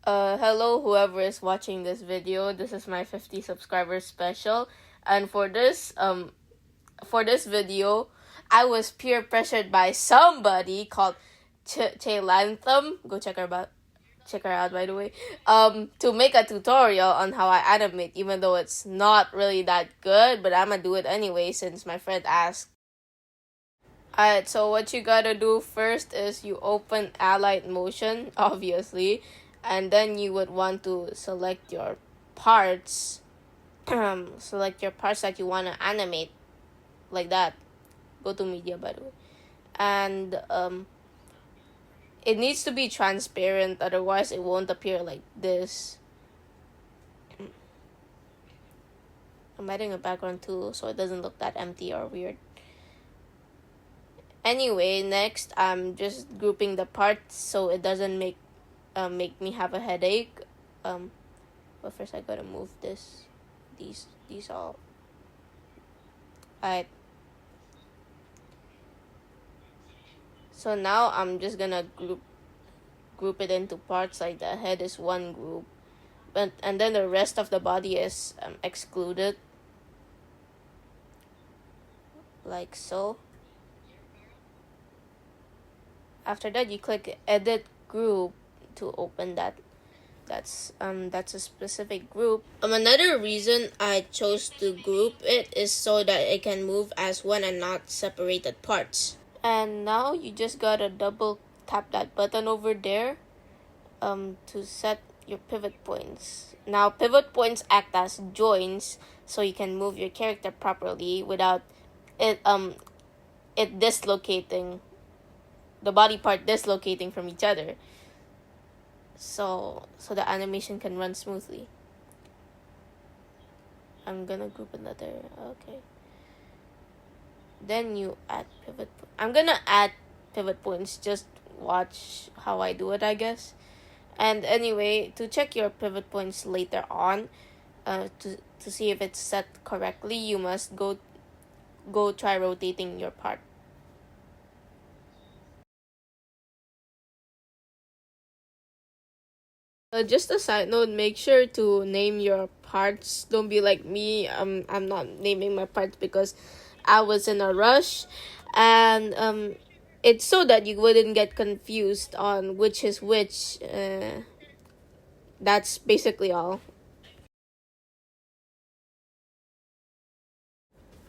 Hello whoever is watching this video. This is my 50 subscribers special, and for this video, I was peer pressured by somebody called Lantham. Go check her out by the way. To make a tutorial on how I animate, even though it's not really that good, but I'm gonna do it anyway since my friend asked. Alright, so what you gotta do first is you open Allied Motion, obviously, and then you would want to select your parts. Select your parts that you want to animate, like that. Go to media, by the way. And it needs to be transparent, otherwise it won't appear like this. I'm adding a background too, so it doesn't look that empty or weird. Anyway, next I'm just grouping the parts so it doesn't make me have a headache. But first I gotta move these all. Alright. So now I'm just gonna group it into parts, like the head is one group, and then the rest of the body is excluded, like so. After that, you click edit group to open that. That's a specific group. Another reason I chose to group it is so that it can move as one and not separated parts. And now you just gotta double tap that button over there to set your pivot points. Now pivot points act as joins, so you can move your character properly without it dislocating, the body part dislocating from each other, so the animation can run smoothly. I'm gonna group another. Okay, then you add pivot. I'm gonna add pivot points. Just watch how I do it, I guess. And anyway, to check your pivot points later on, to see if it's set correctly, you must go try rotating your part. Just a side note, make sure to name your parts. Don't be like me. I'm not naming my parts because I was in a rush, and it's so that you wouldn't get confused on which is which. That's basically all.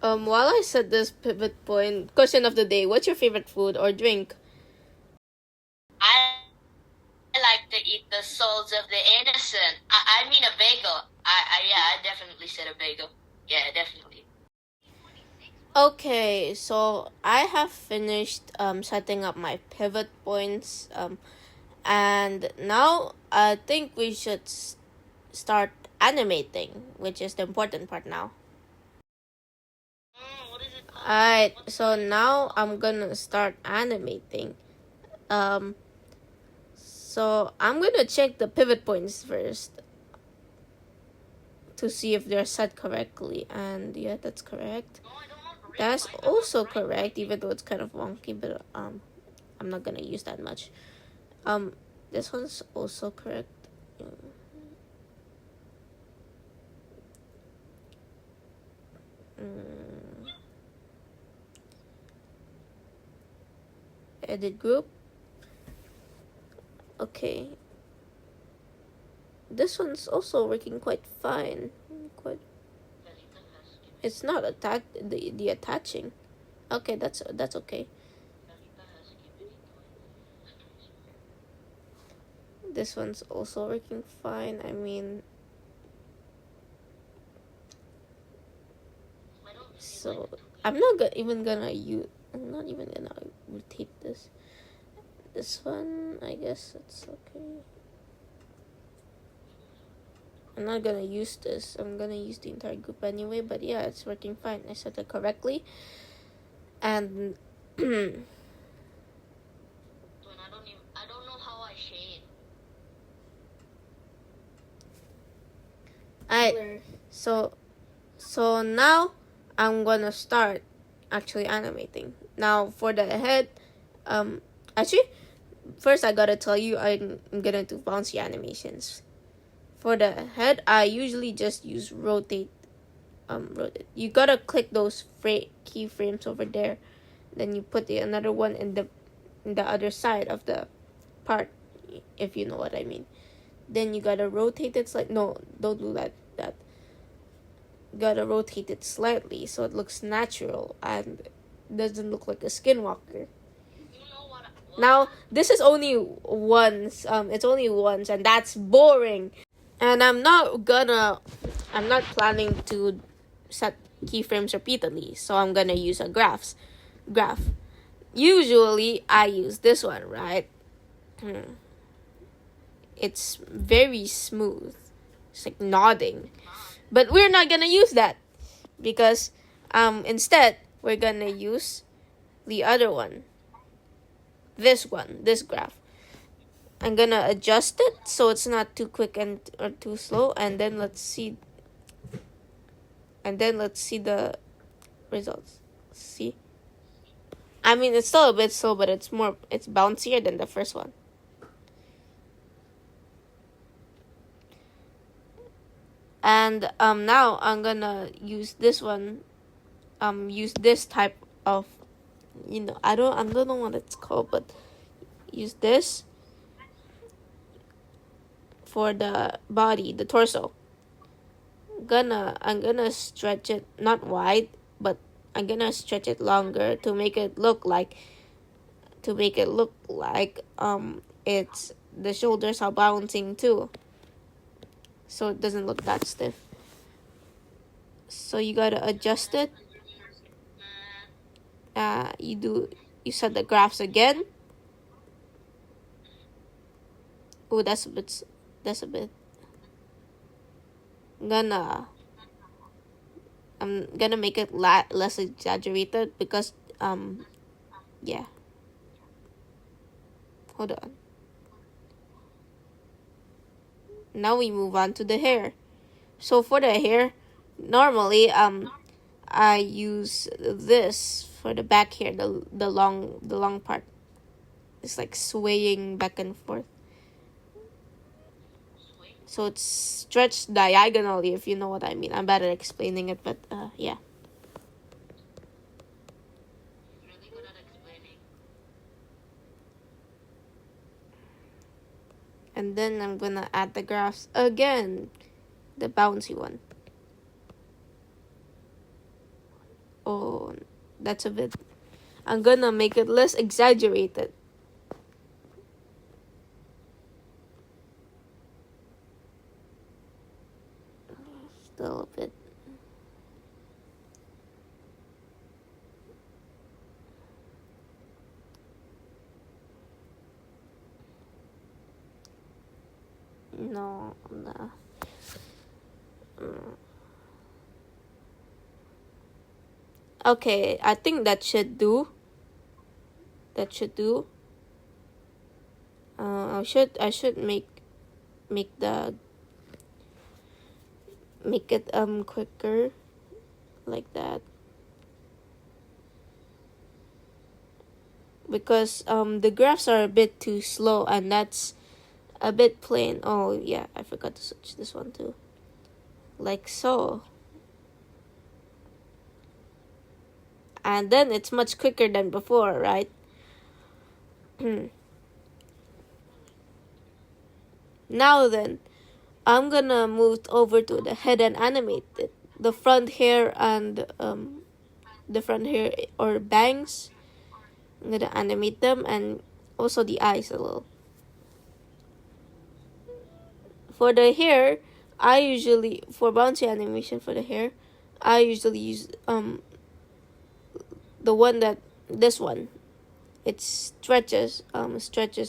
While I set this pivot point, question of the day: what's your favorite food or drink? I like to eat the souls of the innocent. I mean a bagel. I definitely said a bagel. Yeah, definitely. Okay, so I have finished setting up my pivot points, and now I think we should start animating, which is the important part now. What is it called? Alright, so now I'm gonna start animating. So I'm gonna check the pivot points first to see if they're set correctly, and yeah, that's correct. No, I don't want red That's line, I want also red correct, even though it's kind of wonky, but I'm not gonna use that much. This one's also correct. Edit group. Okay. This one's also working quite fine. It's not the attaching. Okay, that's okay. This one's also working fine. I mean, so I'm not even gonna rotate this. This one, I guess it's okay. I'm not gonna use this. I'm gonna use the entire group anyway, but yeah, it's working fine. I set it correctly. And I don't know how I shade. Alright, so now I'm gonna start actually animating. Now for the head, actually first I gotta tell you, I'm gonna do bouncy animations. For the head, I usually just use rotate. You gotta click those keyframes over there. Then you put another one in the other side of the part, if you know what I mean. Then you gotta rotate it no, don't do that. Gotta rotate it slightly so it looks natural and doesn't look like a skinwalker. Now this is only once. It's only once, and that's boring. And I'm not planning to set keyframes repeatedly, so I'm gonna use a graph. Usually I use this one, right? It's very smooth. It's like nodding. But we're not gonna use that because instead we're gonna use the other one. This graph. I'm gonna adjust it so it's not too quick or too slow, and then let's see the results. See? I mean, it's still a bit slow, but it's bouncier than the first one. And now I'm gonna use this one. Use this type of, I don't know what it's called, but use this for the body, the torso. I'm gonna stretch it not wide, but I'm gonna stretch it longer to make it look like it's the shoulders are bouncing too, so it doesn't look that stiff. So you gotta adjust it. You set the graphs again. Oh, that's a bit. I'm gonna make it less exaggerated because yeah. Hold on. Now we move on to the hair. So for the hair, normally I use this for the back hair, the long part. It's like swaying back and forth. So it's stretched diagonally, if you know what I mean. I'm bad at explaining it, but yeah. Really good at explaining. And then I'm gonna add the graphs again, the bouncy one. Oh, that's a bit. I'm gonna make it less exaggerated. Still a bit. No. Okay, I think that should do. I should make it quicker, like that, because the graphs are a bit too slow, and that's a bit plain. Oh yeah, I forgot to switch this one too, like so. And then it's much quicker than before, right? Now then, I'm gonna move over to the head and animate it. The front hair and or bangs. I'm gonna animate them, and also the eyes a little. For the hair, for bouncy animation for the hair, I usually use this one. It stretches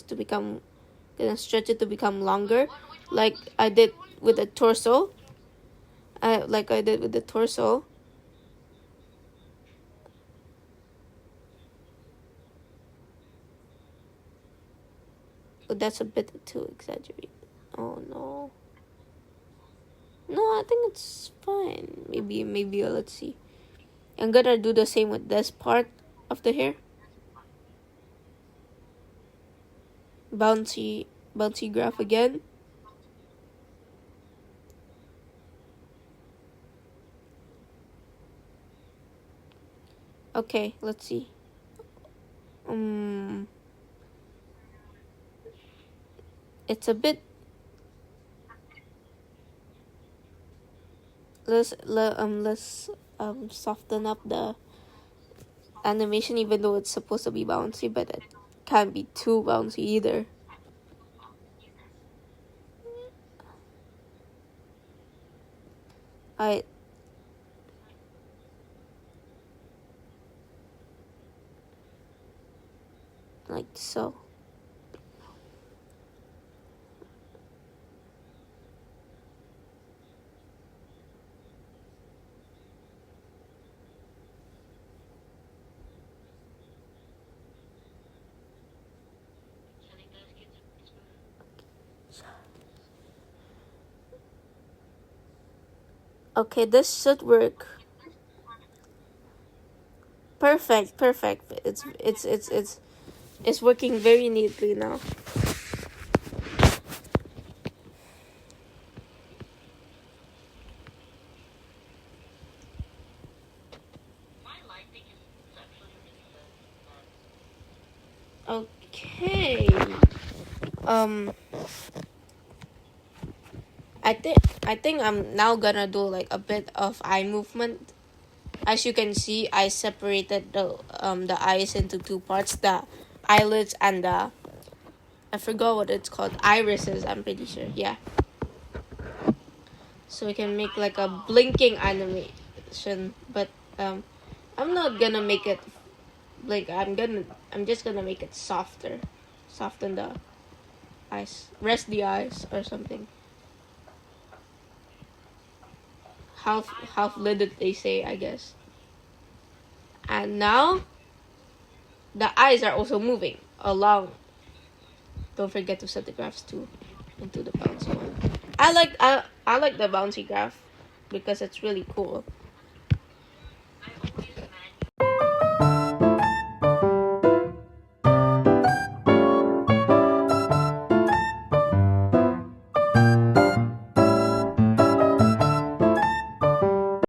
to become, gonna stretch it to become longer, like I did with the torso. Oh, that's a bit too exaggerated. Oh no. No, I think it's fine. Maybe let's see. I'm gonna do the same with this part of the hair. bouncy graph again. Okay, let's see. It's a bit let's soften up the animation, even though it's supposed to be bouncy, but it can't be too bouncy either. Alright. Like so. Okay, this should work. Perfect. It's working very neatly now. Okay. I think I'm now gonna do like a bit of eye movement. As you can see, I separated the eyes into two parts, the eyelids and the, I forgot what it's called, irises, I'm pretty sure. Yeah. So we can make like a blinking animation, but I'm not gonna make it blink. I'm just gonna make it softer. Soften the eyes. Rest the eyes or something. Half lidded, they say, I guess. And now the eyes are also moving along. Don't forget to set the graphs too into the bouncy one. I like the bouncy graph because it's really cool.